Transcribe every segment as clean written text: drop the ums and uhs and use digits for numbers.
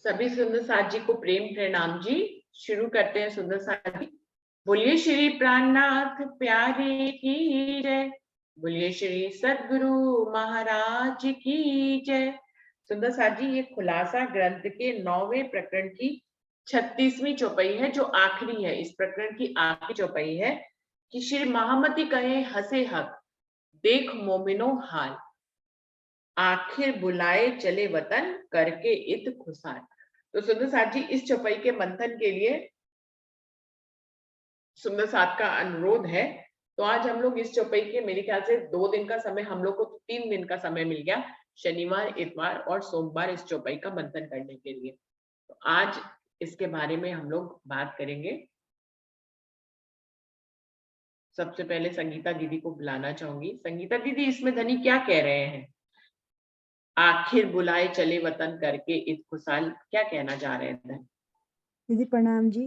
सभी सुंदर साथ जी को प्रेम प्रणाम जी। शुरू करते हैं सुंदर साथ जी। बोलिए श्री प्राणनाथ प्यारे की जय। बोलिए श्री सदगुरु महाराज की जय। सुंदर साथ जी, ये खुलासा ग्रंथ के 9वें प्रकरण की 36वीं चौपाई है, जो आखिरी है। इस प्रकरण की आखिरी चौपाई है कि श्री महामती कहे हंसे हक, देख मोमिनो हाल, आखिर बुलाए चले वतन, करके इत खुशाल। तो सुंदर साथ जी, इस चौपाई के मंथन के लिए सुंदर साथ का अनुरोध है। तो आज हम लोग इस चौपाई के, मेरे ख्याल से 2 दिन का समय, हम लोग को 3 दिन का समय मिल गया, शनिवार, इतवार और सोमवार, इस चौपाई का मंथन करने के लिए। तो आज इसके बारे में हम लोग बात करेंगे। सबसे पहले संगीता दीदी को बुलाना चाहूंगी। संगीता दीदी, इसमें धनी क्या कह रहे हैं? आखिर बुलाए चले वतन, करके इत खुशाल, क्या कहना चाह रहे थे? दीदी प्रणाम जी।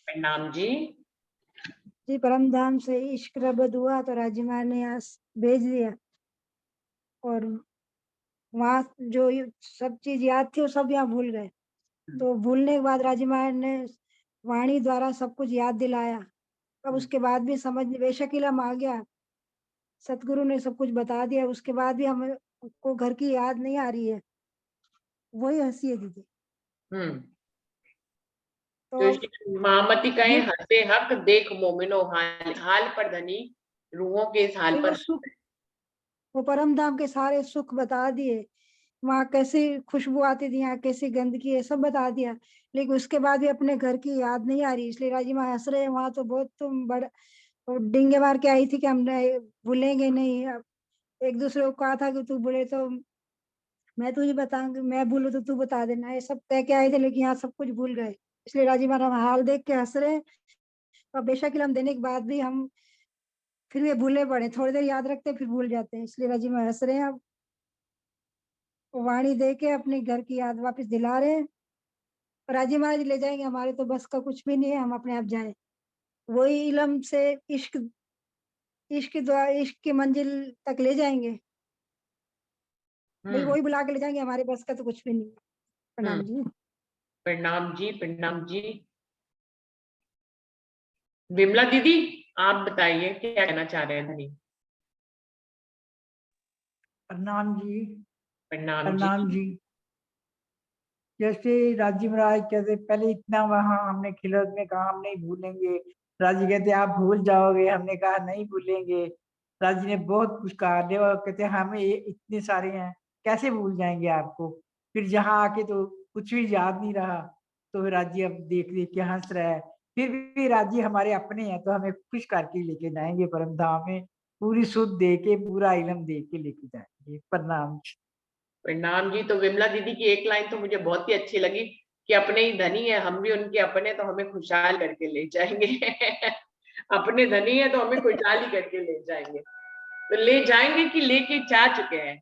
प्रणाम जी। जी, परम धाम से इश्क रबद हुआ तो राजीमार ने यहाँ भेज दिया, और वहाँ जो सब चीज याद थी वो सब यहाँ भूल गए। तो भूलने के बाद राजीमार ने वाणी द्वारा सब कुछ याद दिलाया। अब उसके बाद भी समझ, बेशक इल्म आ गया, सतगुरु ने सब कुछ बता दिया, उसके बाद भी हमें को घर की याद नहीं आ रही है। वही हंसी है दीदी। तो महामती कहे हंसे हक, देख मोमिनो हाल, हाल पर धनी, रूहों के इस हाल पर वो परम धाम के सारे सुख बता दिए, वहाँ कैसी खुशबू आती थी, यहाँ कैसी गंदगी है, सब बता दिया। लेकिन उसके बाद भी अपने घर की याद नहीं आ रही, इसलिए राजी माँ हंस रहे। वहाँ तो बहुत तुम बड़ा डिंगे मार के आई थी कि हम भूलेंगे नहीं। अब एक दूसरे को कहा था कि तू बोले तो मैं तुझे बताऊंगी, मैं भूलू तो तू बता देना, ये सब कह के आए थे, लेकिन यहाँ सब कुछ भूल गए। इसलिए राजी माँ हाल देख के हंस रहे। और बेशक इल्म देने के बाद भी हम फिर भी भूले पड़े, थोड़ी देर याद रखते फिर भूल जाते हैं, इसलिए राजी माँ हंस रहे हैं। अब वाणी दे के अपने घर की याद वापस दिला रहे हैं। राजी महाराज ले जाएंगे, हमारे तो बस का कुछ भी नहीं है, हम अपने आप जाएं। वही इल्म से इश्क, इश्क द्वारा इश्क की मंजिल तक ले जाएंगे। भाई वही बुला के ले जाएंगे, हमारे बस का तो कुछ भी नहीं है। प्रणाम जी। प्रणाम जी। प्रणाम जी। विमला दीदी, आप बताइए क्या कहना चाह रहे हैं धनी? प्रणाम जी। प्रणाम जी। जैसे राजी महाराज कहते पहले इतना वहां हमने खिलौत में कहा हम नहीं भूलेंगे, राजी कहते आप भूल जाओगे, हमने कहा नहीं भूलेंगे। राजी ने बहुत कुछ कहा, देवा कहते हमें ये इतने सारे हैं कैसे भूल जाएंगे आपको। फिर जहाँ आके तो कुछ भी याद नहीं रहा। तो फिर राजी अब देख देख के हंस रहा है। फिर भी राजी हमारे अपने हैं तो हमें खुश करके लेके जाएंगे परम धाम में, पूरी सुध दे के पूरा इलम दे के लेके जाएंगे। प्रणाम। प्रणाम जी। तो विमला दीदी की एक लाइन तो मुझे बहुत ही अच्छी लगी कि अपने ही धनी है, हम भी उनके अपने, तो हमें खुशहाल करके ले जाएंगे। अपने धनी है तो हमें खुशहाल ही करके ले जाएंगे। तो ले जाएंगे कि लेके जा चुके हैं।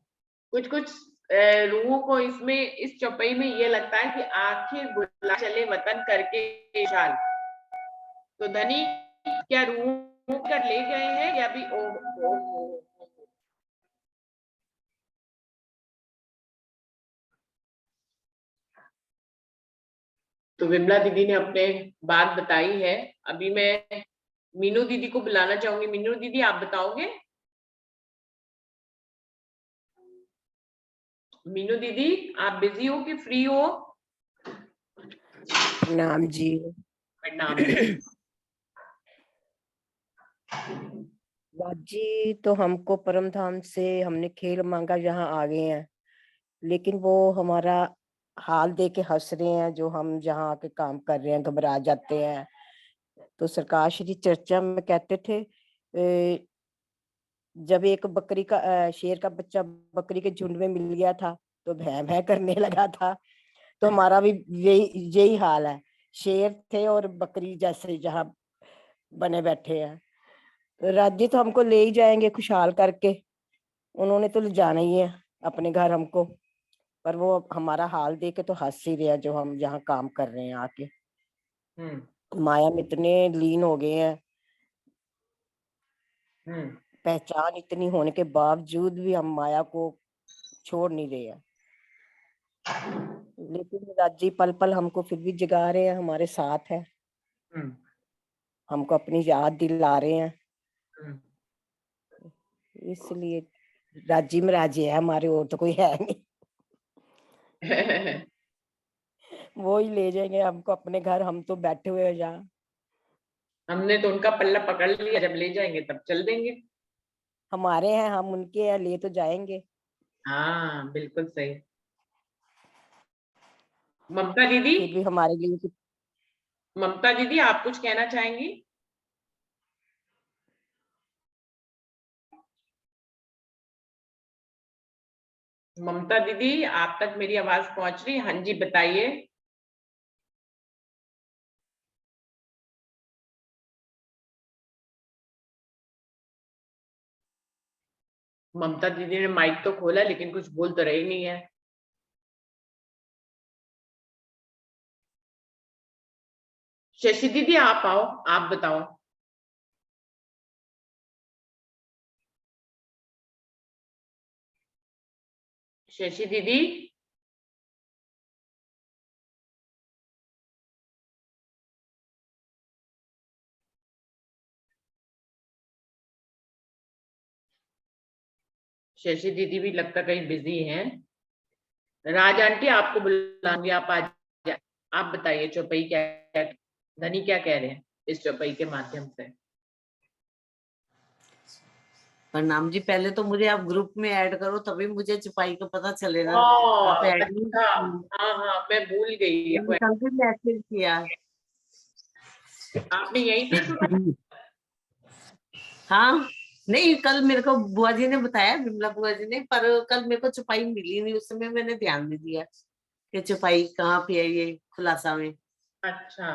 कुछ कुछ रूहों को इसमें, इस चौपाई में ये लगता है कि आखिर बुला चले वतन, करके खुशहाल। तो धनी क्या रूहों कर ले गए हैं या भी? ओ तो विमला दीदी ने अपने बात बताई है। अभी मैं मीनू दीदी को बुलाना चाहूंगी। मीनू दीदी, आप बताओगे? मीनू दीदी, आप बिजी हो कि फ्री हो? प्रणाम जी। प्रणाम जी। बाजी, तो हमको परम धाम से हमने खेल मांगा, यहाँ आ गए हैं, लेकिन वो हमारा हाल दे के हंस रहे हैं। जो हम जहाँ आके काम कर रहे हैं घबरा जाते हैं। तो सरकार श्री चर्चा में कहते थे जब एक बकरी का शेर का बच्चा बकरी के झुंड में मिल गया था तो भैं भैं करने लगा था। तो हमारा भी यही यही हाल है, शेर थे और बकरी जैसे जहाँ बने बैठे हैं। तो राज्य तो हमको ले ही जाएंगे खुशहाल करके, उन्होंने तो ले जाना ही है अपने घर हमको, पर वो हमारा हाल देख के तो हंस ही रहे हैं जो हम यहाँ काम कर रहे हैं आके। माया में इतने लीन हो गए हैं, पहचान इतनी होने के बावजूद भी हम माया को छोड़ नहीं रहे हैं। लेकिन राजी पल पल हमको फिर भी जगा रहे हैं, हमारे साथ है, हमको अपनी याद दिला रहे हैं, इसलिए राजी में राजी है हमारे, और तो कोई है नहीं। वो ही ले जाएंगे हमको अपने घर, हम तो बैठे हुए हैं यहाँ। हमने तो उनका पल्ला पकड़ लिया, जब ले जाएंगे तब चल देंगे। हमारे हैं, हम उनके हैं, ले तो जाएंगे। हाँ बिल्कुल सही। ममता दीदी, फिर भी हमारे लिए ममता दीदी आप कुछ कहना चाहेंगी? ममता दीदी आप तक मेरी आवाज पहुंच रही? हाँ जी बताइए। ममता दीदी ने माइक तो खोला लेकिन कुछ बोल तो रही नहीं है। शशि दीदी आप आओ, आप बताओ। शशि दीदी, शशि दीदी भी लगता कहीं बिजी हैं। राज आंटी आपको बुलाऊंगी, आप आ जाए। आप बताइए चौपाई क्या, धनी क्या कह रहे हैं इस चौपाई के माध्यम से? प्रणाम जी, पहले तो मुझे आप ग्रुप में ऐड करो तभी मुझे छुपाई का पता चलेगा। आप ऐड नहीं अच्छा, हाँ हाँ मैं भूल गई। मैंने कल भी मैसेज किया। आपने यहीं से सुना? हाँ नहीं, कल मेरे को बुआ जी ने बताया, विमला बुआ जी ने, पर कल मेरे को छुपाई मिली नहीं, उस समय मैंने ध्यान नहीं दिया कि छुपाई कहाँ पे है ये खुलासा में। अच्छा,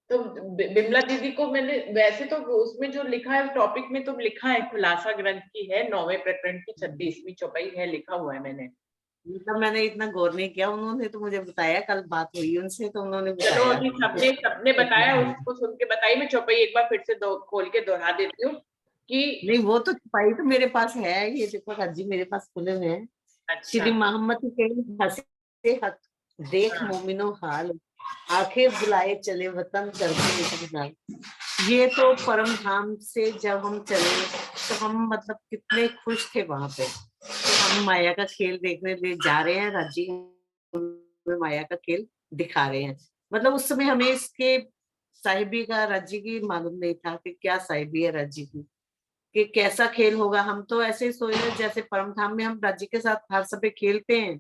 तो बिमला दीदी को मैंने वैसे तो उसमें जो लिखा है टॉपिक में तो लिखा है खुलासा ग्रंथ की है, 9वें प्रकरण की 36वीं चौपाई है, लिखा हुआ है मैंने। मतलब मैंने इतना गौर नहीं किया, उन्होंने तो मुझे बताया, कल बात हुई उनसे तो उन्होंने चलो बताया। अभी सबने सबने बताया, उसको सुन के बताई। मैं चौपाई एक बार फिर से खोल के दोहरा देती हूँ कि नहीं, वो तो छुपाई तो मेरे पास है, ये देखो राजी मेरे पास खुले हुए हैं। अच्छा श्री मोहम्मद के हंसे हक देख मोमिनो हाल, आखिर बुलाए चले वतन करके। ये तो परम धाम से जब हम चले तो हम मतलब कितने खुश थे वहां पे। तो हम माया का खेल देखने ले जा रहे हैं, राजी में माया का खेल दिखा रहे हैं। मतलब उस समय हमें इसके साहिबी का, राजी की मालूम नहीं था कि क्या साहिबी है राजी की, कि कैसा खेल होगा। हम तो ऐसे ही सोच रहे जैसे परम धाम में हम राजी के साथ हर समय खेलते हैं,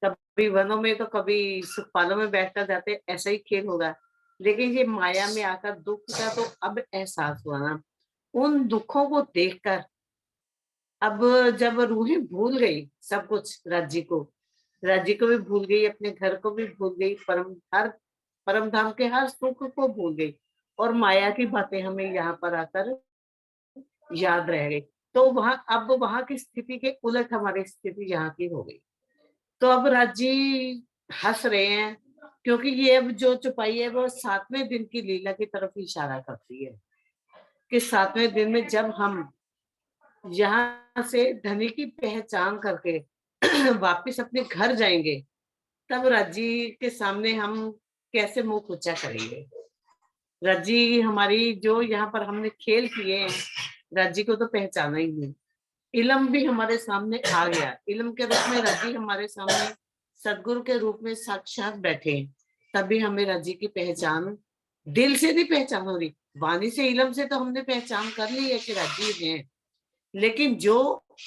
कभी वनों में तो कभी सुखपालों में बैठकर जाते हैं, ऐसा ही खेल होगा। लेकिन ये माया में आकर दुख का तो अब एहसास हुआ ना, उन दुखों को देखकर अब जब रूहें भूल गई सब कुछ, राज्य को भी भूल गई, अपने घर को भी भूल गई, परम धाम के हर सुख को भूल गई, और माया की बातें हमें यहाँ पर आकर याद रह गई। तो वहां की स्थिति के उलट हमारी स्थिति यहाँ की हो गई। तो अब राज्य हंस रहे हैं, क्योंकि ये अब जो चुपाई है वो 7वें दिन की लीला की तरफ इशारा करती है, कि 7वें दिन में जब हम यहाँ से धनी की पहचान करके वापिस अपने घर जाएंगे, तब राज्य के सामने हम कैसे मुंह ऊंचा करेंगे। राज्य हमारी जो यहाँ पर हमने खेल किए हैं, राज्य को तो पहचाना ही नहीं। इलम भी हमारे सामने आ गया, इलम के रूप में राज्य हमारे सामने सदगुरु के रूप में साक्षात बैठे, तभी हमें राज्य की पहचान दिल से नहीं पहचान हो रही, वाणी से इलम से तो हमने पहचान कर ली है कि राज्य है, लेकिन जो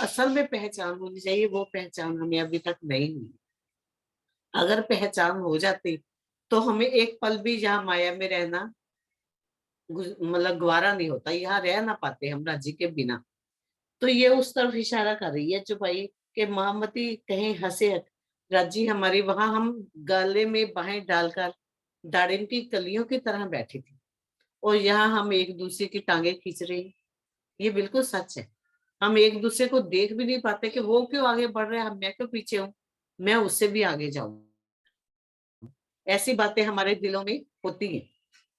असल में पहचान होनी चाहिए वो पहचान हमें अभी तक नहीं हुई। अगर पहचान हो जाती तो हमें एक पल भी यहाँ माया में रहना मतलब गवारा नहीं होता, यहाँ रह ना पाते हम राज्य के बिना। तो ये उस तरफ इशारा कर रही है चुपाई के महामती कहीं हंसे राज्य हमारी, वहां हम गले में बाहें डालकर दाड़िम की कलियों की तरह बैठी थी, और यहाँ हम एक दूसरे की टांगे खींच रहे हैं। ये बिल्कुल सच है, हम एक दूसरे को देख भी नहीं पाते कि वो क्यों आगे बढ़ रहे हैं, मैं क्यों पीछे हूँ, मैं उससे भी आगे जाऊं। ऐसी बातें हमारे दिलों में होती हैं।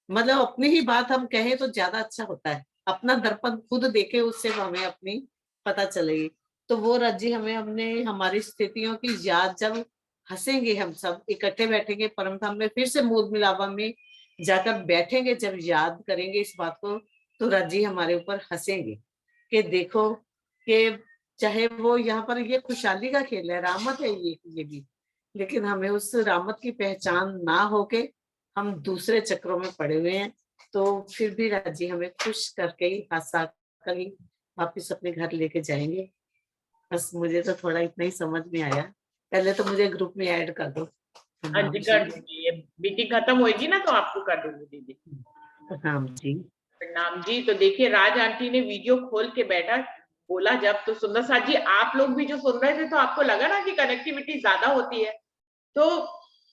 मतलब अपनी ही बात हम कहें तो ज्यादा अच्छा होता है, अपना दर्पण खुद देखे, उससे हमें अपनी पता चलेगी। तो वो राज्य हमें हमने हमारी स्थितियों की याद जब हंसेंगे, हम सब इकट्ठे बैठेंगे परम धाम में, फिर से मूल मिलावा में जाकर बैठेंगे, जब याद करेंगे इस बात को तो राज जी हमारे ऊपर हंसेंगे कि देखो कि चाहे वो यहाँ पर ये खुशहाली का खेल है, रामत है ये भी, लेकिन हमें उस रामत की पहचान ना होके हम दूसरे चक्रों में पड़े हुए हैं। तो फिर भी राज जी हमें खुश करके ही, हंसा कर ही वापिस अपने घर लेके जाएंगे। बस मुझे तो थोड़ा इतना ही समझ में आया। पहले तो मुझे ग्रुप में ऐड कर दो। हाँ जी कर दूंगी, ये मीटिंग खत्म होगी ना तो आपको कर दूंगी दीदी। हाँ जी। प्रणाम जी। तो देखिए राज आंटी ने वीडियो खोल के बैठा बोला जब, तो सुंदर साथ जी आप लोग भी जो सुन रहे थे तो आपको लगा ना कि कनेक्टिविटी ज्यादा होती है, तो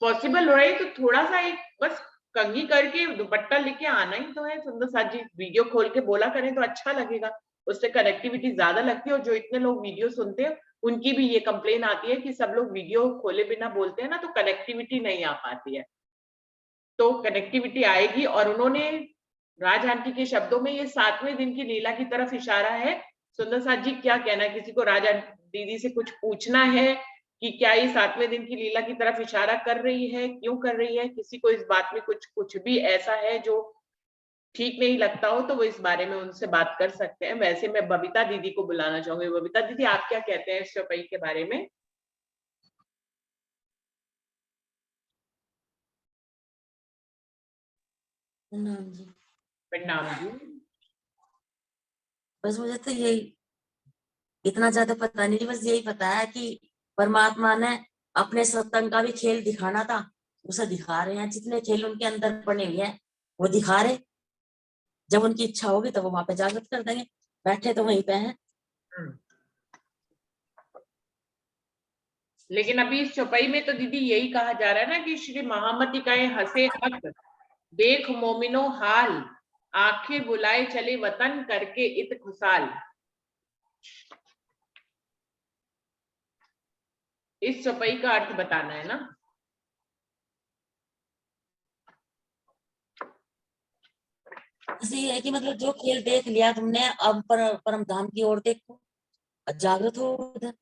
पॉसिबल हो रही तो थोड़ा सा एक बस कंघी करके दुपट्टा लेके आना ही तो है। सुंदर साथ जी वीडियो खोल के बोला करें तो अच्छा लगेगा, उससे कनेक्टिविटी ज्यादा लगती है। और जो इतने लोग वीडियो सुनते हैं उनकी भी ये कंप्लेन आती है कि सब लोग वीडियो खोले बिना बोलते हैं ना तो कनेक्टिविटी नहीं आ पाती है। तो कनेक्टिविटी आएगी। और उन्होंने राज आंटी के शब्दों में ये 7वें दिन की लीला की तरफ इशारा है। सुंदर साथ जी क्या कहना है, किसी को राज दीदी से कुछ पूछना है कि क्या ये 7वें दिन की लीला की तरफ इशारा कर रही है, क्यों कर रही है, किसी को इस बात में कुछ भी ऐसा है जो ठीक नहीं लगता हो तो वो इस बारे में उनसे बात कर सकते हैं। वैसे मैं बबीता दीदी को बुलाना चाहूंगी। बबीता दीदी आप क्या कहते हैं इस चौपाई के बारे में? प्रणाम जी। प्रणाम जी। बस मुझे तो यही, इतना ज्यादा पता नहीं, बस यही पता है कि परमात्मा ने अपने सत्संग का भी खेल दिखाना था, उसे दिखा रहे हैं। जितने खेल उनके अंदर बने हुए हैं वो दिखा रहे। जब उनकी इच्छा होगी तो वो वहां पे जागृत कर देंगे, बैठे तो वहीं पे हैं। लेकिन अभी इस चौपाई में तो दीदी यही कहा जा रहा है ना कि श्री महामती का हंसे हक, देख मोमिनो हाल, आंखें बुलाए चले वतन करके इत खुशाल। इस चौपाई का अर्थ बताना है ना। इसी है कि मतलब जो खेल देख लिया तुमने, अब परम धाम की ओर देखो, जागृत हो उधर।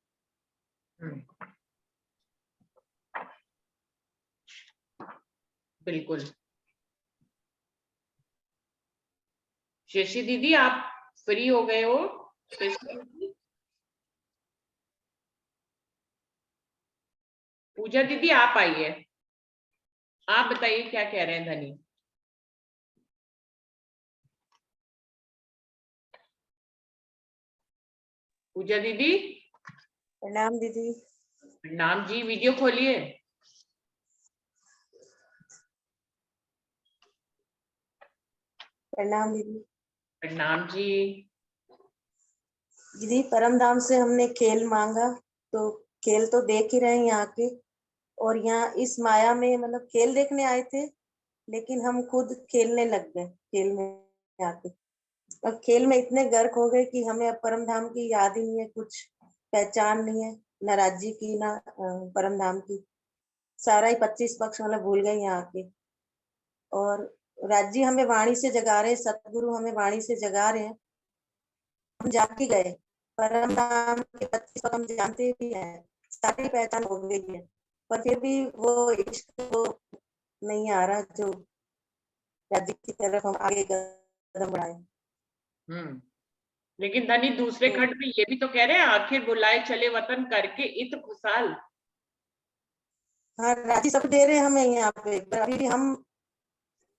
बिल्कुल। शशि दीदी आप फ्री हो गए हो? शशि दीदी, पूजा दीदी आप आइए, आप बताइए क्या कह रहे हैं धनी। पूजा दीदी। प्रणाम दीदी। प्रणाम जी, वीडियो खोलिए। प्रणाम दीदी। प्रणाम जी। दीदी परम धाम से हमने खेल मांगा तो खेल तो देख ही रहे हैं यहाँ के, और यहाँ इस माया में मतलब खेल देखने आए थे लेकिन हम खुद खेलने लग गए खेल में आके। और खेल में इतने गर्क हो गए कि हमें अब परम धाम की याद ही नहीं है, कुछ पहचान नहीं है, न राज्य की ना परम धाम की। सारा ही 25 पक्ष मतलब भूल गए यहाँ के। और राज्य हमें वाणी से जगा रहे, सतगुरु हमें वाणी से जगा रहे हैं। हम जाग के गए, परम धाम के 25 पक्ष हम जानते भी हैं, सारी पहचान हो गई है, पर फिर भी वो इश्क वो नहीं आ रहा जो राज्य की तरफ हम आगे कदम बढ़ाए। लेकिन धनी दूसरे खंड में ये भी तो कह रहे हैं, आखिर बुलाए चले वतन करके इत खुशाल। हाँ राज्य सब दे रहे हैं हमें यहाँ पे, पर अभी भी हम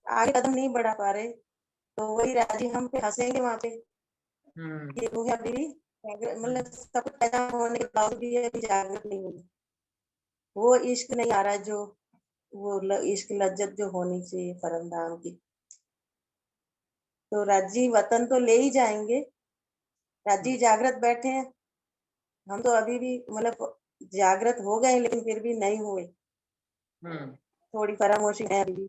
आगे कदम नहीं बढ़ा पा रहे, तो वही राज्य हम पे हंसेंगे वहां पे कि तुम्हें अभी भी मतलब सब कुछ पैदा होने के बावजूद भी अभी जागृत नहीं हुई, वो इश्क नहीं आ रहा जो वो इश्क लज्जत जो होनी चाहिए परम धाम की। तो राज्य वतन तो ले ही जाएंगे, राज्य जागृत बैठे हैं, हम तो अभी भी मतलब जागृत हो गए लेकिन फिर भी नहीं हुए, थोड़ी फरामोशी है अभी भी।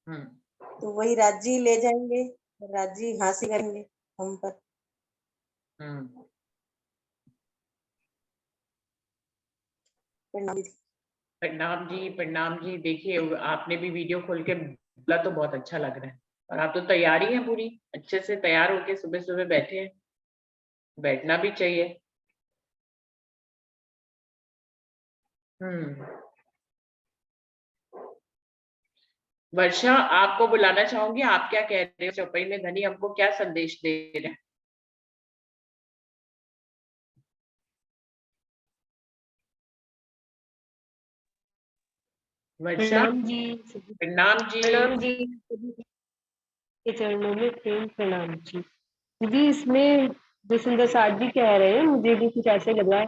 तो वही राज्य ले जाएंगे, राज्य हासिल करेंगे हम पर। प्रणाम जी। प्रणाम जी। देखिए आपने भी वीडियो खोल के बोला तो बहुत अच्छा लग रहा है, और आप तो तैयारी है पूरी, अच्छे से तैयार होके सुबह सुबह बैठे हैं, बैठना भी चाहिए। वर्षा, आपको बुलाना चाहूंगी, आप क्या कह रहे हो? चौपाई में धनी हमको क्या संदेश दे रहे हैं? वर्षा, प्रणाम जी। प्रणाम जी। प्रणाम जी, सभी के चरणों में प्रेम प्रणाम जी। जी, इसमें जो सुंदर साथ जी कह रहे हैं, मुझे भी कुछ ऐसे लग रहा है।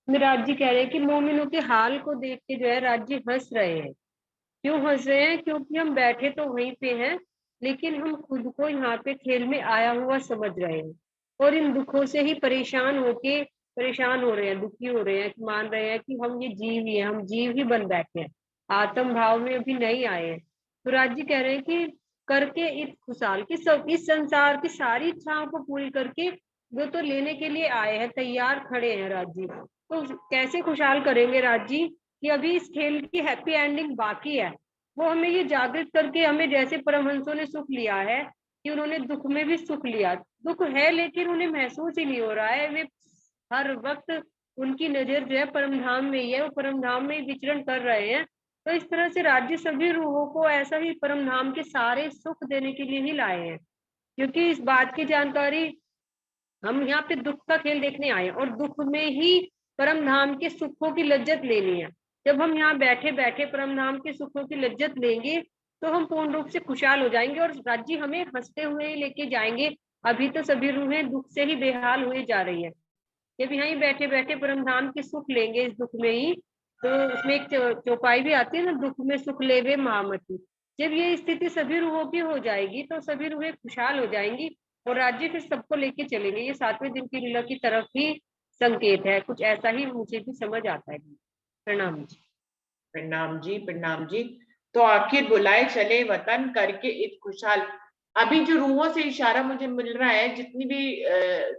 राज जी कह रहे हैं कि मोमिनों के हाल को देख के जो है राज जी हंस रहे हैं। क्यों हंस रहे हैं? क्योंकि हम बैठे तो वहीं पे हैं, लेकिन हम खुद को यहाँ पे खेल में आया हुआ समझ रहे हैं, और इन दुखों से ही परेशान हो रहे हैं, दुखी हो रहे हैं, मान रहे हैं कि हम ये जीव ही हैं, हम जीव ही बन बैठे हैं, आत्म भाव में अभी नहीं आए हैं। तो राज जी कह रहे हैं कि करके इस खुशहाल की सब इस संसार की सारी इच्छाओं को पूरी करके वो तो लेने के लिए आए हैं, तैयार खड़े हैं राज जी। तो कैसे खुशहाल करेंगे राज जी कि अभी इस खेल की हैप्पी एंडिंग बाकी है। वो हमें ये जागृत करके, हमें जैसे परमहंसों ने सुख लिया है कि उन्होंने दुख में भी सुख लिया, दुख है लेकिन उन्हें महसूस ही नहीं हो रहा है, वे हर वक्त उनकी नजर जो है परम धाम में ही है, वो परम धाम में ही विचरण कर रहे हैं। तो इस तरह से राज्य सभी रूहों को ऐसा ही परम धाम के सारे सुख देने के लिए ही लाए हैं, क्योंकि इस बात की जानकारी, हम यहाँ पे दुख का खेल देखने आए हैं और दुख में ही परम धाम के सुखों की लज्जत लेनी है। जब हम यहाँ बैठे बैठे परम धाम के सुखों की लज्जत लेंगे तो हम पूर्ण रूप से खुशहाल हो जाएंगे, और राज्य हमें हंसते हुए ही लेके जाएंगे। अभी तो सभी रूहें दुख से ही बेहाल हुए जा रही है। जब यहाँ ही बैठे बैठे परम धाम के सुख लेंगे इस दुख में ही, तो उसमें एक चौपाई भी आती है ना, दुख में सुख लेवे महामती। जब ये स्थिति सभी रूहों की हो जाएगी तो सभी रूहें खुशहाल हो जाएंगी और राज्य फिर सबको लेके चलेंगे। ये 7वें दिन की लीला की तरफ ही संकेत है, कुछ ऐसा ही मुझे भी समझ आता है। प्रणाम जी। प्रणाम जी, प्रणाम जी। तो आखिर बुलाए चले वतन करके इत खुशहाल, अभी जो रूहों से इशारा मुझे मिल रहा है, जितनी भी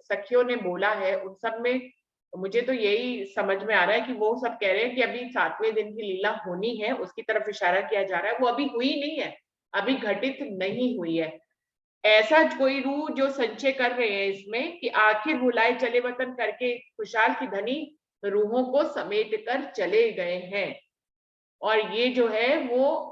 सखियों ने बोला है उन सब में मुझे तो यही समझ में आ रहा है कि वो सब कह रहे हैं कि अभी 7वें दिन की लीला होनी है, उसकी तरफ इशारा किया जा रहा है। वो अभी हुई नहीं है, अभी घटित नहीं हुई है। ऐसा कोई रूह जो संचय कर रहे हैं इसमें कि आखिर बुलाए चले वतन करके खुशहाल की धनी रूहों को समेट कर चले गए हैं। और ये जो है वो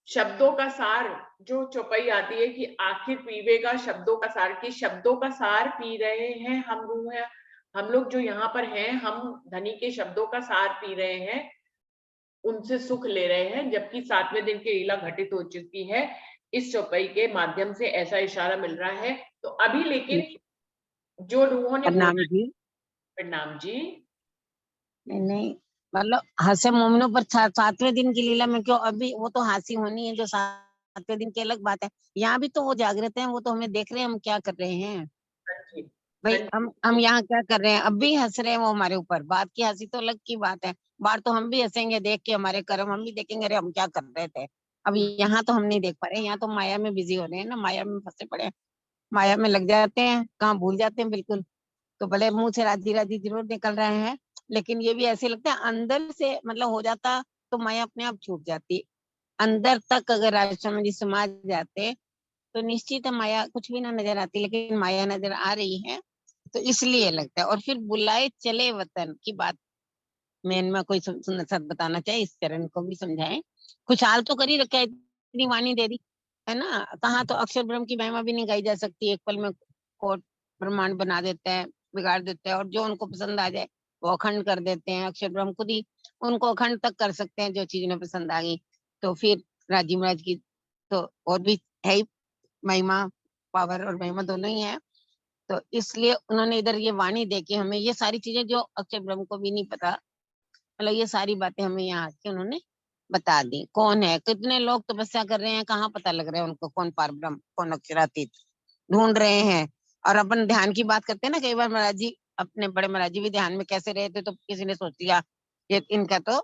शब्दों का सार, जो चौपाई आती है कि आखिर पीवेगा शब्दों का सार, कि शब्दों का सार पी रहे हैं हम रूह है, हम लोग जो यहाँ पर हैं, हम धनी के शब्दों का सार पी रहे हैं, उनसे सुख ले रहे हैं, जबकि 7वें दिन की लीला घटित हो चुकी है। इस चौपाई के माध्यम से ऐसा इशारा मिल रहा है। तो अभी लेकिन जो रूहों ने प्रणाम बोला, जी। प्रणाम जी। नहीं मतलब हंसे मोमिनों पर 7वें दिन की लीला में क्यों, अभी वो तो हंसी होनी है, जो 7वें दिन की अलग बात है। यहाँ भी तो वो जागृत हैं, वो तो हमें देख रहे हैं हम क्या कर रहे हैं। भाई हम यहाँ क्या कर रहे हैं, अब भी हंस रहे हैं वो हमारे ऊपर, बात की हंसी तो अलग की बात है। बाहर तो हम भी हंसेंगे देख के हमारे कर्म, हम भी देखेंगे अरे हम क्या कर रहे थे। अब यहाँ तो हम नहीं देख पा रहे, यहाँ तो माया में बिजी हो रहे हैं ना, माया में फंसे पड़े हैं, माया में लग जाते हैं, कहाँ भूल जाते हैं बिल्कुल। तो भले मुंह से राजी राजी जरूर निकल रहे हैं, लेकिन ये भी ऐसे लगता है अंदर से, मतलब हो जाता तो माया अपने आप छूट जाती। अंदर तक अगर राजस्वामी जी समा जाते तो निश्चित है माया कुछ भी ना नजर आती, लेकिन माया नजर आ रही है तो इसलिए लगता है। और फिर बुलाए चले वतन की बात में इनमें कोई सुंदर साथ बताना चाहिए, इस चरण को भी समझाएं। खुशहाल तो कर ही रखा है, इतनी वाणी दे दी है ना, कहाँ तो अक्षर ब्रह्म की महिमा भी नहीं गाई जा सकती, एक पल में कोट ब्रह्मांड बना देते हैं, बिगाड़ देते हैं, और जो उनको पसंद आ जाए वो अखंड कर देते हैं। अक्षर ब्रह्म खुद ही उनको अखंड तक कर सकते हैं जो चीज उन्हें पसंद आ गई। तो फिर राजीव महाराज की तो और भी है ही महिमा, पावर और महिमा दोनों ही है। तो इसलिए उन्होंने इधर ये वाणी दे के हमें ये सारी चीजें जो अक्षर ब्रह्म को भी नहीं पता, मतलब ये सारी बातें हमें यहाँ आके उन्होंने बता दी। कौन है, कितने लोग तपस्या कर रहे हैं, कहाँ पता लग रहा है उनको कौन पार ब्रह्म कौन अक्षरातीत, ढूंढ रहे हैं। और अपन ध्यान की बात करते हैं ना, कई बार महाराज जी, अपने बड़े महाराज जी भी ध्यान में कैसे रहे थे, तो किसी ने सोच लिया ये इनका तो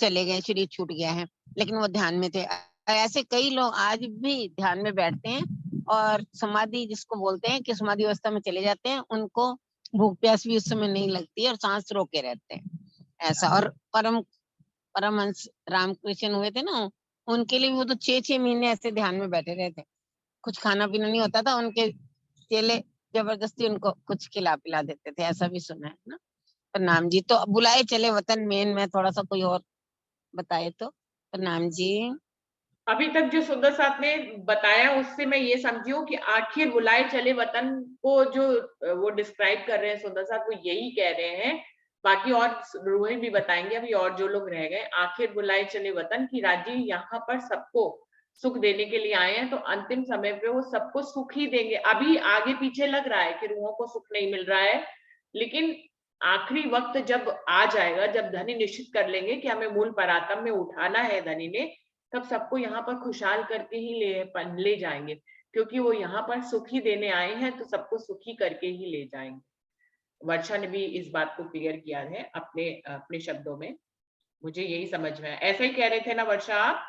चले गए, शरीर छूट गया है, लेकिन वो ध्यान में थे। ऐसे कई लोग आज भी ध्यान में बैठते हैं और समाधि जिसको बोलते हैं कि समाधि अवस्था में चले जाते हैं, उनको भूख प्यास भी उस समय नहीं लगती है और सांस रोके रहते हैं ऐसा। और परमहंस रामकृष्ण हुए थे ना, उनके लिए वो तो 6-6 महीने ऐसे ध्यान में बैठे रहे थे, कुछ खाना पीना नहीं होता था, उनके चेले जबरदस्ती उनको कुछ खिला पिला देते थे, ऐसा भी सुना है ना। प्रणाम जी। तो बुलाए चले वतन मेन में थोड़ा सा कोई और बताए तो। प्रणाम जी। अभी तक जो सुंदर साथ ने बताया उससे मैं ये समझी हूँ कि आखिर बुलाए चले वतन को जो वो डिस्क्राइब कर रहे हैं सुंदर साथ, वो यही कह रहे हैं। बाकी और रूही भी बताएंगे अभी, और जो लोग रह गए, आखिर बुलाए चले वतन की राजी यहाँ पर सबको सुख देने के लिए आए हैं, तो अंतिम समय पे वो सबको सुख ही देंगे। अभी आगे पीछे लग रहा है कि रूहों को सुख नहीं मिल रहा है, लेकिन आखिरी वक्त जब आ जाएगा, जब धनी निश्चित कर लेंगे कि हमें मूल परातम में उठाना है धनी ने, तब सबको यहाँ पर खुशहाल करके ही ले जाएंगे, क्योंकि वो यहाँ पर सुख ही देने आए हैं, तो सबको सुखी करके ही ले जाएंगे। वर्षा ने भी इस बात को क्लियर किया है अपने अपने शब्दों में, मुझे यही समझ में है। ऐसा ही कह रहे थे ना वर्षा आप?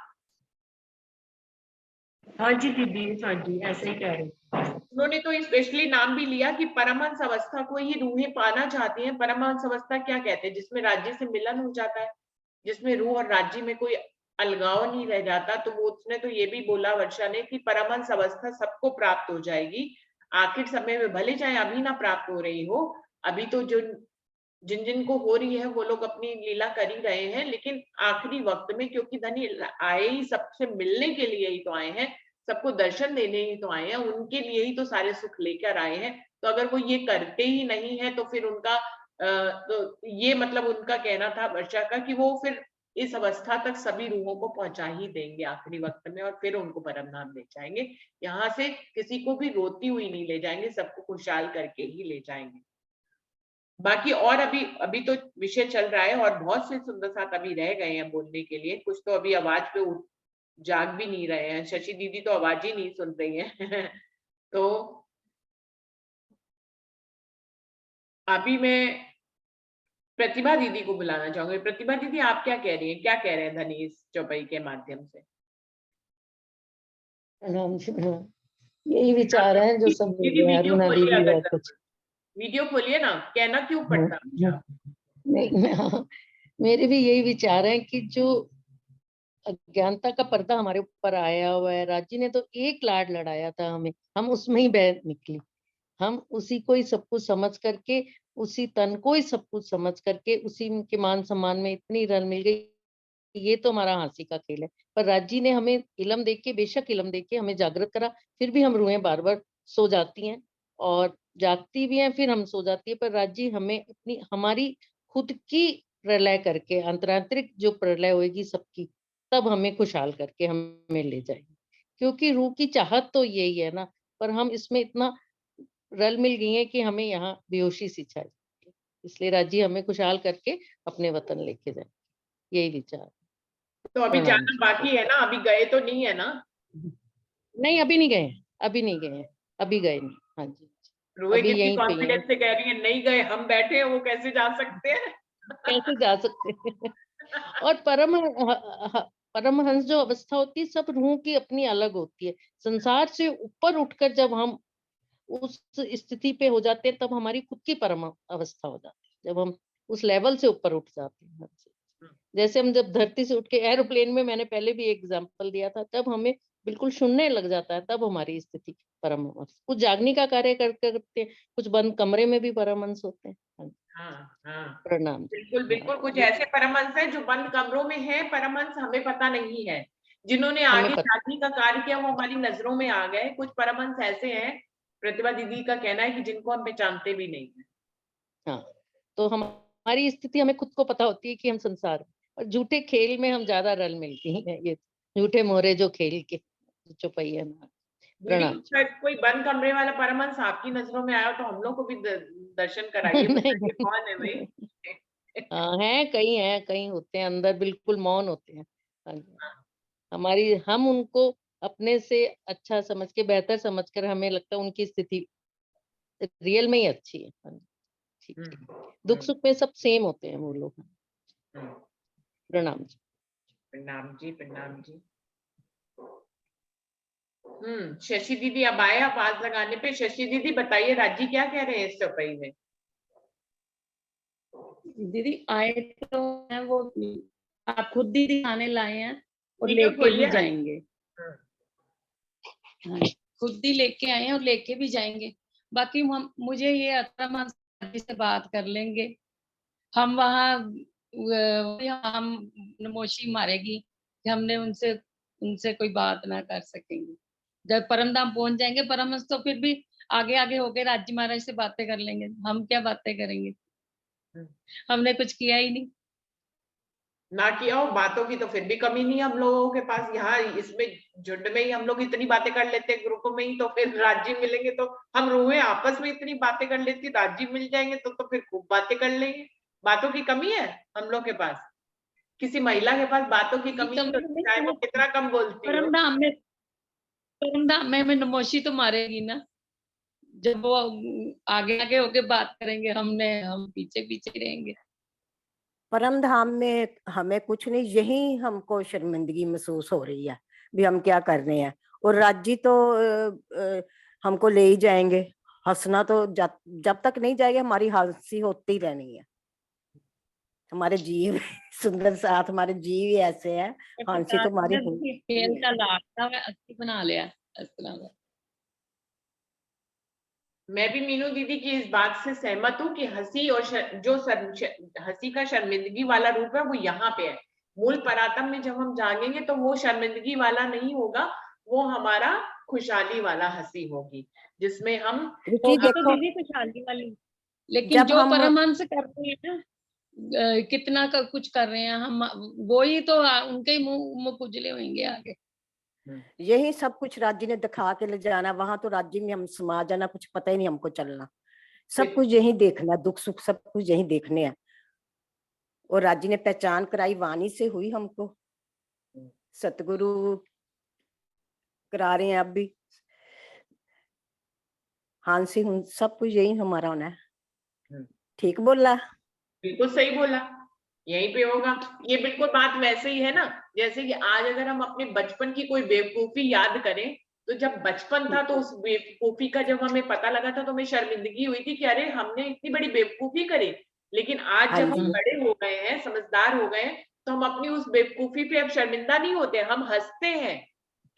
हाँ जी दीदी, हाँ जी ऐसे ही कह रहे हैं। उन्होंने तो स्पेशली नाम भी लिया कि परमहंस अवस्था को ही रूहें पाना चाहती हैं। परमहंस अवस्था क्या कहते हैं? जिसमें राज्य से मिलन हो जाता है, जिसमें रूह और राज्य में कोई अलगाव नहीं रह जाता। तो वो उसने तो ये भी बोला वर्षा ने कि परमहंस अवस्था सबको प्राप्त हो जाएगी आखिर समय में, भले चाहे अभी ना प्राप्त हो रही हो। अभी तो जो जिन जिन को हो रही है वो लोग अपनी लीला कर ही रहे हैं, लेकिन आखिरी वक्त में, क्योंकि धनी आए ही सबसे मिलने के लिए ही तो आए हैं, सबको दर्शन देने ही तो आए हैं, उनके लिए ही तो सारे सुख लेकर आए हैं। तो अगर वो ये करते ही नहीं है तो फिर उनका तो ये मतलब उनका कहना था वर्षा का कि वो फिर इस अवस्था तक सभी रूहों को पहुंचा ही देंगे आखिरी वक्त में, और फिर उनको परम धाम ले जाएंगे। यहाँ से किसी को भी रोती हुई नहीं ले जाएंगे, सबको खुशहाल करके ही ले जाएंगे। बाकी और अभी अभी तो विषय चल रहा है और बहुत से सुंदर साथ अभी रह गए हैं बोलने के लिए। कुछ तो अभी आवाज पे जाग भी नहीं रहे हैं। शशि दीदी तो आवाज ही नहीं सुन रही है तो अभी मैं प्रतिभा दीदी को बुलाना चाहूंगी। प्रतिभा दीदी, आप क्या कह रही हैं? क्या कह रहे हैं धनी इस चौपाई के माध्यम से? प्रणाम जी, प्रणाम। यही विचार है जो सब बोल दीदी रहे हैं, वीडियो अरुणा खोलिए, दीदी अगर और कुछ। वीडियो खोलिए ना, कहना क्यों पड़ता है? नहीं, हाँ, मेरे भी यही विचार है कि जो अज्ञानता का पर्दा हमारे ऊपर आया हुआ है, राज्य ने तो एक लाड लड़ाया था हमें, हम उसमें ही बह निकली। हम उसी को ही सब कुछ समझ करके, उसी तन को ही सब कुछ समझ करके, उसी के मान सम्मान में इतनी रल मिल गई। ये तो हमारा हंसी का खेल है। पर राज्य ने हमें इलम देके, बेशक इलम देके हमें जागृत करा, फिर भी हम रूहें बार बार सो जाती हैं और जागती भी हैं, फिर हम सो जाती है। पर राज्य हमें अपनी हमारी खुद की प्रलय करके, अंतरांतरिक जो प्रलय होगी सबकी, तब हमें खुशहाल करके हमें ले जाएगी। क्योंकि रूह की चाहत तो यही है ना, पर हम इसमें इतना रल मिल गई है कि हमें यहाँ बेहोशी सी छाई। इसलिए राज्य हमें खुशहाल करके अपने वतन लेके जाए, यही विचार। तो अभी प्रणाम जाना जी। बाकी है ना? अभी गए तो नहीं है ना? नहीं, अभी नहीं गए, अभी नहीं गए, अभी गए नहीं। हाँ जी, रूहे अभी कितनी यहीं पे ही हैं। कॉन्फिडेंस से कह रही है नहीं गए, हम बैठे हैं, वो कैसे जा सकते हैं? कैसे जा सकते हैं? और परमहंस जो अवस्था होती है, सब रूहों की अपनी अलग होती है। संसार से ऊपर उठकर जब हम उस स्थिति पे हो जाते हैं, तब हमारी खुद की परम अवस्था हो जाती है, जब हम उस लेवल से ऊपर उठ जाते हैं। जैसे हम जब धरती से उठ के एरोप्लेन में, मैंने पहले भी एग्जांपल दिया था, तब हमें बिल्कुल शून्य लग जाता है, तब हमारी स्थिति परमहंस। कुछ जागने का कार्य करते हैं, कुछ बंद कमरे में भी परमहंस होते हैं। हाँ हाँ, प्रणाम। बिल्कुल बिल्कुल। कुछ ऐसे परमहंस हैं जो बंद कमरों में हैं, परमहंस हमें पता नहीं है। जिन्होंने हमें आगे पता। जागने का कार्य किया वो हमारी नजरों में आ गए। कुछ परमहंस ऐसे हैं, प्रतिभा दीदी का कहना है कि जिनको हम पहचानते भी नहीं है। हाँ, तो हमारी स्थिति हमें खुद को पता होती है कि हम संसार में, और झूठे खेल में हम ज्यादा रल मिलती हैं। ये झूठे मोहरे जो खेल के चौपाई है हमारा। दीदी, प्रणाम। कोई बंद कमरे वाला परमहंस आपकी नजरों में आया तो हम लोग को भी दर्शन कराइए, नहीं, बताइए कौन है भाई? हाँ है, कहीं होते हैं अंदर, बिल्कुल मौन होते हैं। हाँ जी। हम उनको अपने से अच्छा समझ के, बेहतर समझकर, हमें लगता है उनकी स्थिति रियल में ही अच्छी है। हाँ जी, ठीक है। दुख सुख में सब सेम होते हैं वो लोग। प्रणाम जी। प्रणाम जी, प्रणाम जी। शशि दीदी अब आए आवाज लगाने पे। शशि दीदी बताइए, राजी क्या कह रहे हैं इस चौपाई में? दीदी आए तो हैं वो, आप खुद ही दिखाने लाए हैं और वीडियो लेके खोलिए भी ना। जाएंगे। हाँ, खुद ही लेके आए हैं और लेके भी जाएंगे। बाकी मुझे ये आता, हम से बात कर लेंगे हम वहाँ हम नमोशी मारेगी कि हमने उनसे कोई बात ना कर सकेंगे। जब परम धाम पहुंच जाएंगे परमहंस तो फिर भी आगे आगे होके राज्य महाराज से बातें कर लेंगे, हम क्या बातें करेंगे, हमने कुछ किया ही नहीं। ना किया हो बातों की तो फिर भी कमी नहीं हम लोगों के पास। यहाँ इसमें झुंड में ही हम लोग इतनी बातें कर लेते हैं ग्रुप में ही, तो फिर राज्य मिलेंगे तो हम रूहे आपस में इतनी बातें कर लेती, राज्य मिल जाएंगे तो फिर खूब बातें कर लेंगे। बातों की कमी है हम लोग के पास? किसी महिला के पास बातों की कमी नहीं होती, चाहे वो कितना कम बोलती हो। परम धाम में हमें नमोशी तो मारेगी ना, जब वो आगे आगे होके बात करेंगे, हम पीछे पीछे रहेंगे। परम धाम में हमें कुछ नहीं, यही हमको शर्मिंदगी महसूस हो रही है भी हम क्या कर रहे हैं। और राज्य तो हमको ले ही जाएंगे, हंसना तो जब तक नहीं जाएगा हमारी हंसी होती रहनी है। हमारे जीव सुंदर साथ हमारे जीव ही ऐसे हैं, हंसी तो हमारी खेल का लाता है, अच्छी बना लिया। मैं भी मीनू दीदी की इस बात से सहमत हूँ कि हंसी और हंसी का शर्मिंदगी वाला रूप है वो यहाँ पे है। मूल परातम में जब हम जागेंगे तो वो शर्मिंदगी वाला नहीं होगा, वो हमारा खुशहाली वाला हंसी होगी, जिसमें हम देखो दीदी खुशहाली वाली। लेकिन जो परमहंस करते हैं ना, कितना कुछ कर रहे हैं, हम वो ही तो उनके ही मुंह उजले होंगे आगे। यही सब कुछ राज्य ने दिखा के ले जाना, वहां तो राज्य में हम समा जाना, कुछ पता ही नहीं हमको चलना, सब कुछ यही देखना, दुख सुख सब कुछ यही देखने हैं। और राज्य ने पहचान कराई वाणी से हुई हमको, सतगुरु करा रहे हैं अब भी, हांसी सब कुछ यही हमारा होना है। ठीक बोला? बिल्कुल सही बोला, यहीं पे होगा। ये बिल्कुल बात वैसे ही है ना, जैसे कि आज अगर हम अपने बचपन की कोई बेवकूफी याद करें, तो जब बचपन था तो उस बेवकूफी का जब हमें पता लगा था तो हमें शर्मिंदगी हुई थी कि अरे हमने इतनी बड़ी बेवकूफी करी। लेकिन आज जब हम बड़े हो गए हैं, समझदार हो गए हैं, तो हम अपनी उस बेवकूफी पे अब शर्मिंदा नहीं होते, हम हंसते हैं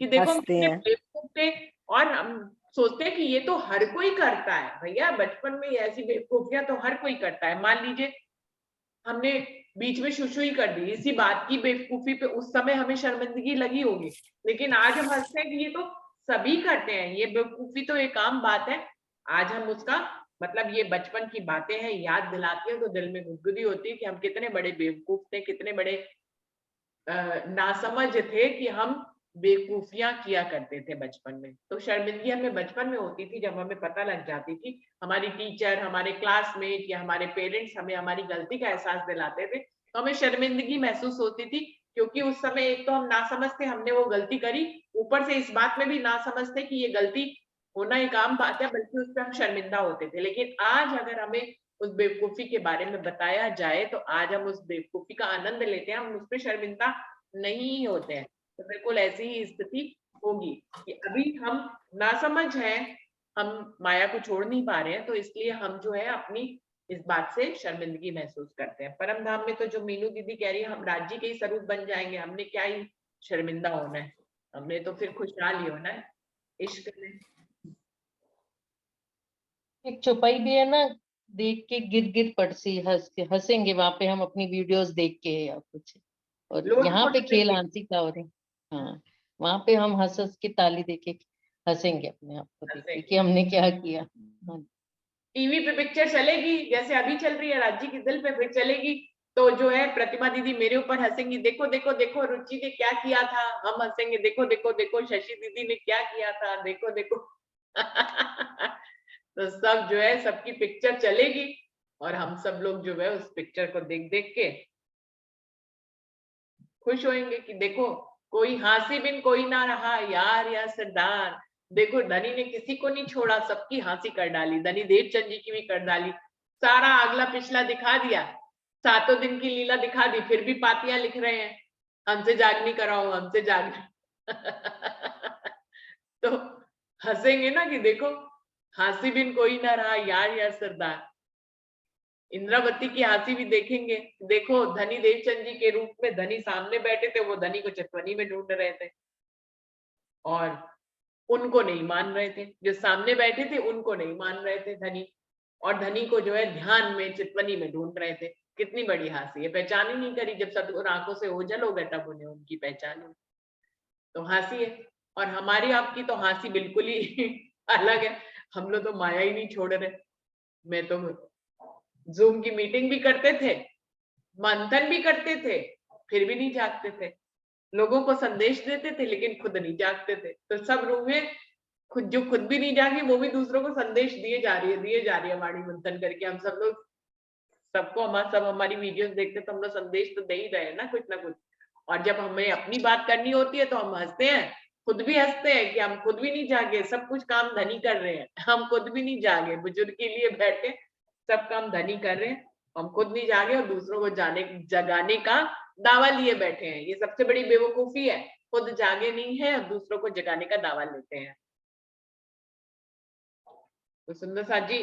कि देखो हम कितने बेवकूफ थे। और हम सोचते हैं कि ये तो हर कोई करता है भैया, बचपन में ऐसी बेवकूफियां तो हर कोई करता है। मान लीजिए हमने बीच में शुशु ही कर दी, इसी बात की बेवकूफी पे उस समय हमें शर्मिंदगी लगी होगी, लेकिन आज हम हंसते हैं कि ये तो सभी करते हैं, ये बेवकूफी तो एक आम बात है। आज हम उसका मतलब ये बचपन की बातें हैं याद दिलाते हैं तो दिल में गुदगुदी होती है कि हम कितने बड़े बेवकूफ थे, कितने बड़े नासमझ थे कि हम बेवकूफियां किया करते थे बचपन में। तो शर्मिंदगी हमें बचपन में होती थी जब हमें पता लग जाती थी, हमारी टीचर, हमारे क्लासमेट या हमारे पेरेंट्स हमें हमारी गलती का एहसास दिलाते थे, तो हमें शर्मिंदगी महसूस होती थी, क्योंकि उस समय एक तो हम नासमझ थे, हमने वो गलती करी, ऊपर से इस बात में भी नासमझ थे कि ये गलती होना एक आम बात है, बल्कि उस पर हम शर्मिंदा होते थे। लेकिन आज अगर हमें उस बेवकूफी के बारे में बताया जाए तो आज हम उस बेवकूफी का आनंद लेते हैं, हम उस पर शर्मिंदा नहीं होते हैं। तो बिल्कुल ऐसी ही स्थिति होगी कि अभी हम नासमझ हैं, हम माया को छोड़ नहीं पा रहे हैं, तो इसलिए हम जो है अपनी इस बात से शर्मिंदगी महसूस करते हैं। परम धाम में तो जो मीनू दीदी कह रही है हम राज्य के ही स्वरूप बन जाएंगे, हमने क्या ही शर्मिंदा होना है, हमने तो फिर खुशहाल ही होना है इश्क में। एक चौपाई भी है ना, देख के गिर गिर पड़सी हंसेंगे, वहां पे हम अपनी वीडियोस देख के या कुछ, और यहाँ पे खेल हंसी का हो रहे। हाँ, वहां पे हम हंस हंस के ताली देके हंसेंगे अपने आप को देख के कि हमने क्या किया। टीवी पे पिक्चर चलेगी जैसे अभी चल रही है राज्य की दिल पे, फिर चलेगी तो जो है प्रतिमा दीदी मेरे ऊपर हंसेंगी, देखो देखो देखो रुचि ने क्या किया था, हम हंसेंगे देखो देखो देखो शशि दीदी ने क्या किया था, देखो देखो तो सब जो है सबकी पिक्चर चलेगी और हम सब लोग जो है उस पिक्चर को देख देख के खुश होंगे कि देखो कोई हंसी बिन कोई ना रहा यार या सरदार, देखो धनी ने किसी को नहीं छोड़ा, सबकी हंसी कर डाली, धनी देवचंद जी की भी कर डाली, सारा अगला पिछला दिखा दिया, 7 दिन की लीला दिखा दी, फिर भी पातियां लिख रहे हैं हमसे जागनी कराओ हमसे जागनी तो हंसेंगे ना कि देखो हंसी बिन कोई ना रहा यार या सरदार। इंद्रावती की हंसी भी देखेंगे, देखो धनी देवचंद जी के रूप में धनी सामने बैठे थे, वो धनी को चितवनी में ढूंढ रहे थे और उनको नहीं मान रहे थे, जो सामने बैठे थे उनको नहीं मान रहे थे धनी, और धनी को जो है ध्यान में चितवनी में ढूंढ रहे थे। कितनी बड़ी हंसी है, पहचान ही नहीं करी। जब सदगुरु आंखों से ओझल हो गए तब उन्हें उनकी पहचान हुई। तो हंसी है। और हमारी आपकी तो हंसी बिल्कुल ही अलग है। हम लोग तो माया ही नहीं छोड़ रहे। मैं तो जूम की मीटिंग भी करते थे, मंथन भी करते थे, फिर भी नहीं जागते थे। लोगों को संदेश देते थे लेकिन खुद नहीं जागते थे। तो सब रूम में खुद जो खुद भी नहीं जागी वो भी दूसरों को संदेश दिए जा रही है वाणी मंथन करके। हम सब लोग सबको सब हमारी वीडियोस देखते तो हम लोग संदेश तो दे ही रहे हैं ना कुछ ना कुछ। और जब हमें अपनी बात करनी होती है तो हम हंसते हैं, खुद भी हंसते हैं कि हम खुद भी नहीं जागे, सब कुछ काम धनी कर रहे हैं, हम खुद भी नहीं जागे, बुजुर्ग के लिए बैठे सब काम धनी कर रहे हैं, हम खुद नहीं जागे और दूसरों को जगाने का दावा लिए बैठे हैं। ये सबसे बड़ी बेवकूफी है, खुद जागे नहीं है और दूसरों को जगाने का दावा लेते हैं। तो सुंदर साथ जी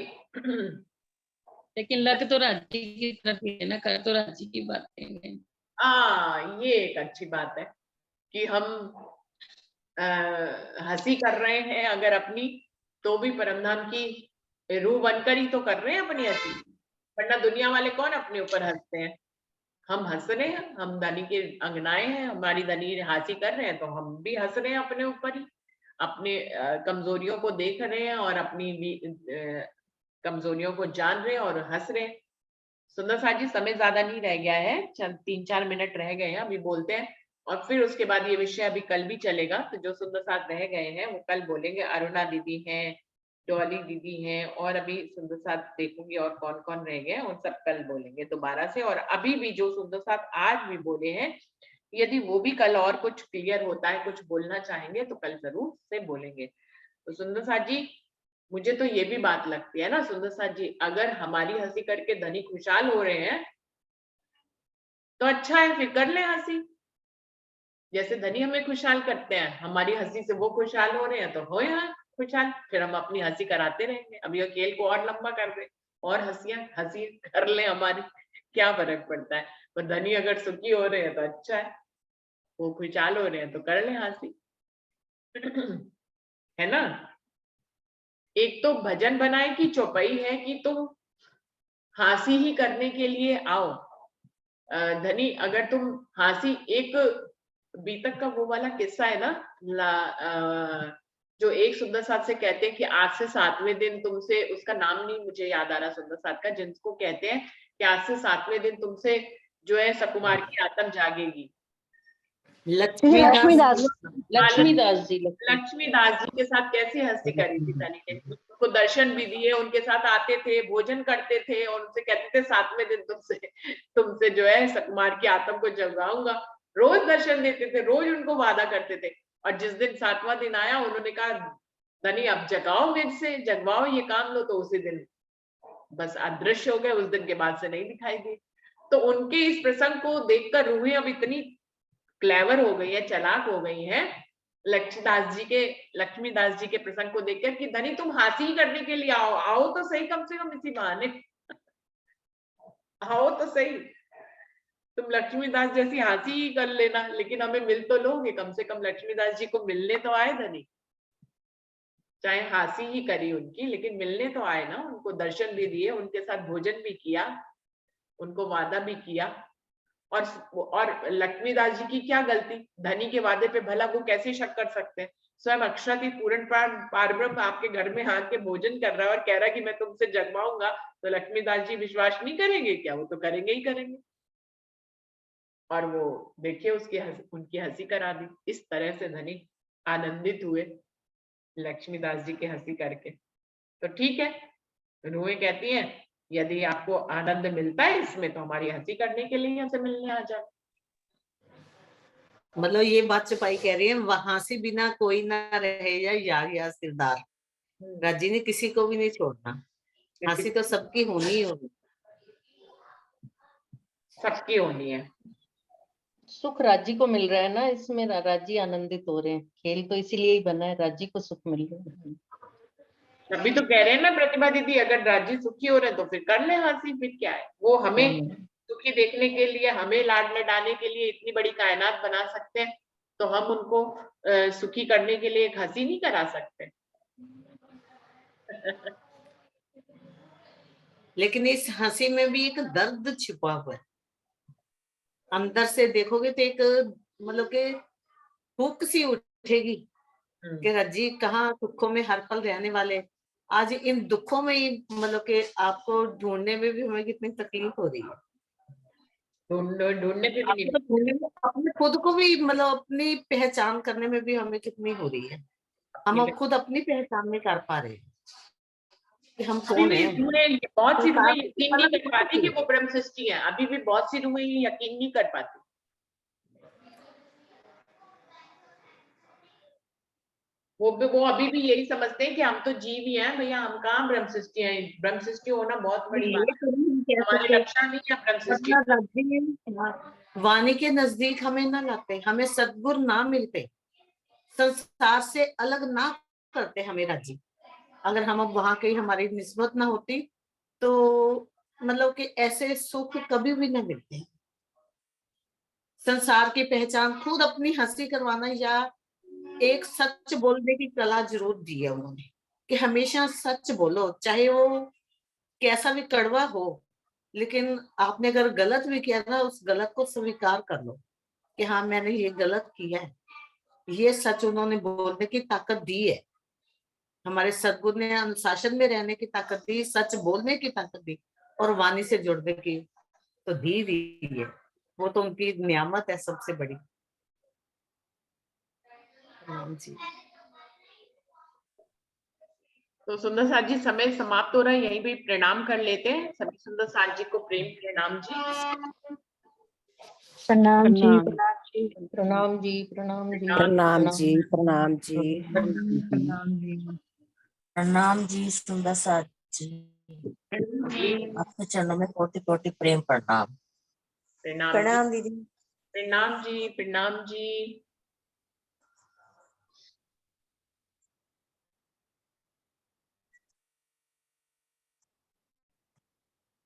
लेकिन लग तो राजी की तरफ ही है ना, कर तो राजी की बातें हैं। ये एक अच्छी बात है कि हम हंसी कर रहे हैं अगर अपनी, तो भी परमधाम की रूह बनकर ही तो कर रहे हैं अपनी हंसी, वरना दुनिया वाले कौन अपने ऊपर हंसते हैं। हम हंस रहे हैं, हम धनी के अंगनाए हैं, हमारी धनी हंसी कर रहे हैं तो हम भी हंस रहे हैं अपने ऊपर ही, अपने कमजोरियों को देख रहे हैं और अपनी कमजोरियों को जान रहे हैं और हंस रहे हैं। सुंदर साथ जी समय ज्यादा नहीं रह गया है, 3-4 मिनट रह गए हैं, अभी बोलते हैं और फिर उसके बाद ये विषय अभी कल भी चलेगा। तो जो सुंदर साथ रह गए हैं वो कल बोलेंगे। अरुणा दीदी हैं, डॉली दीदी हैं और अभी सुंदर साथ देखूंगी और कौन कौन रह गए और सब कल बोलेंगे दोबारा से। और अभी भी जो सुंदर साथ आज भी बोले हैं, यदि वो भी कल और कुछ क्लियर होता है, कुछ बोलना चाहेंगे तो कल जरूर से बोलेंगे। तो सुंदर साथ जी मुझे तो ये भी बात लगती है ना सुंदर साथ जी, अगर हमारी हंसी करके धनी खुशहाल हो रहे हैं तो अच्छा है, फिर कर ले हंसी। जैसे धनी हमें खुशहाल करते हैं, हमारी हंसी से वो खुशहाल हो रहे हैं तो हो यहाँ खुशहाल, फिर हम अपनी हंसी कराते रहेंगे। अब ये खेल को और लंबा कर रहे और हंसी कर ले हमारी, क्या फर्क पड़ता है। पर धनी अगर सुखी हो रहे हैं तो अच्छा है, वो खुशहाल हो रहे हैं तो कर ले हंसी है ना। एक तो भजन बनाए की चौपाई है कि तुम हंसी ही करने के लिए आओ। धनी अगर तुम हंसी, एक बीतक का वो वाला किस्सा है ना, जो एक सुंदर साथ से कहते हैं कि आज से 7वें दिन तुमसे, उसका नाम नहीं मुझे याद आ रहा सुंदर साथ का, जिनको कहते हैं कि आज से 7वें दिन तुमसे जो है सकुमार की आत्मा जागेगी। लक्ष्मीदास लक्ष्मीदास जी के साथ कैसी हंसी करी थी धनी ने, उनको दर्शन भी दिए, उनके साथ आते थे, भोजन करते थे और उनसे कहते थे 7वें दिन तुमसे जो है सकुमार की आत्मा को जगाऊंगा। रोज दर्शन देते थे, रोज उनको वादा करते थे। और जिस दिन 7वां दिन आया उन्होंने कहा धनी अब जगाओ, मेरे से जगवाओ ये काम लो, तो उसी दिन बस अदृश्य हो गए, उस दिन के बाद से नहीं दिखाई दी। तो उनके इस प्रसंग को देखकर रूहें अब इतनी क्लेवर हो गई है, चालाक हो गई है लक्ष्मीदास जी के प्रसंग को देखकर कि धनी तुम हंसी ही करने के लिए आओ तो सही, कम से कम इसी बहाने आओ तो सही, तुम लक्ष्मीदास जैसी हंसी ही कर लेना, लेकिन हमें मिल तो लोगे, कम से कम लक्ष्मीदास जी को मिलने तो आए धनी, चाहे हंसी ही करी उनकी लेकिन मिलने तो आए ना, उनको दर्शन भी दिए, उनके साथ भोजन भी किया, उनको वादा भी किया। और लक्ष्मीदास जी की क्या गलती, धनी के वादे पे भला वो कैसे शक कर सकते हैं। स्वयं अक्षरातीत पूर्ण पारब्रह्म आपके घर में आके भोजन कर रहा है और कह रहा है कि मैं तुमसे जगवाऊंगा, तो लक्ष्मीदास जी विश्वास नहीं करेंगे क्या? वो तो करेंगे ही करेंगे। और वो देखिए उनकी हंसी करा दी। इस तरह से धनी आनंदित हुए लक्ष्मीदास जी के हंसी करके। तो ठीक है, रूहें कहती हैं यदि आपको आनंद मिलता है इसमें तो हमारी हंसी करने के लिए हमसे मिलने आ जाओ। मतलब ये बात चौपाई कह रही है, वहां से बिना कोई ना रहे या सिरदार, राजी ने किसी को भी नहीं छोड़ना, हंसी तो सबकी होनी ही होगी, सबकी होनी है। सुख राजी को मिल रहा है ना इसमें, राजी आनंदित हो रहे हैं, खेल तो इसीलिए ही बना है, राजी को सुख मिल रहा है। अभी तो कह रहे हैं ना प्रतिभा दीदी, अगर राजी सुखी हो रहे हैं तो फिर कर ले हंसी, फिर क्या है। वो हमें सुखी देखने के लिए, हमें लाड लडाने के लिए इतनी बड़ी कायनात बना सकते हैं, तो हम उनको सुखी करने के लिए एक हंसी नहीं करा सकते लेकिन इस हंसी में भी एक दर्द छिपा हुआ है। अंदर से देखोगे तो एक मतलब के हुक सी उठेगी कि रज्जी कहाँ दुखों में हर पल रहने वाले, आज इन दुखों में ही मतलब के आपको ढूंढने में भी हमें कितनी तकलीफ हो रही है। ढूंढने पे भी नहीं आपको ढूंढने में, अपने खुद को भी मतलब अपनी पहचान करने में भी हमें कितनी हो रही है। हम अब खुद अपनी पहचान नहीं कर पा रहे कि हम अभी कौन भी है। रूहें, बहुत सी रूहें यकीन नहीं अलग कर पाती कि वो ब्रह्म सृष्टि है। अभी भी बहुत सी रूहें ये यकीन नहीं कर पाती। वो अभी भी यही समझते हैं कि हम तो जीव ही हैं भैया, हम कहाँ ब्रह्म सृष्टि हैं। ब्रह्म सृष्टि होना बहुत बड़ी ये बात तो नहीं है, कह हमारे सकते, रक्षा नहीं है ब्रह्म सृष्टि। वरना रज्जी वाणी के नजदीक हमें ना लाते, हमें सद्गुरु ना मिलते, संसार से अलग ना करते हमें रज्जी। अगर हम अब वहां कहीं हमारी निस्बत ना होती तो मतलब कि ऐसे सुख कभी भी ना मिलते। संसार की पहचान खुद अपनी हंसी करवाना या एक सच बोलने की कला जरूर दी है उन्होंने, कि हमेशा सच बोलो, चाहे वो कैसा भी कड़वा हो, लेकिन आपने अगर गलत भी किया ना, उस गलत को स्वीकार कर लो कि हाँ मैंने ये गलत किया है। ये सच उन्होंने बोलने की ताकत दी है। हमारे सद्गुरु ने अनुशासन में रहने की ताकत दी, सच बोलने की ताकत दी, और वाणी से जुड़ने की तो दी है। वो तो उनकी नियामत है सबसे बड़ी। राम जी। तो सुंदर साथ जी, समय समाप्त हो रहा है, यहीं भी प्रणाम कर लेते हैं सभी सुंदर साथ जी को। प्रेम प्रणाम जी। प्रणाम जी, प्रणाम प्रणाम जी, प्रणाम जी, प्रणाम जी, प्रणाम जी, प्रणाम जी। प्रणाम जी। प्रणाम जी सुंदर साथ जी, जी आपके चरणों में कोटि कोटि प्रेम प्रणाम। प्रणाम जी। प्रणाम दीदी। प्रणाम जी, प्रणाम जी।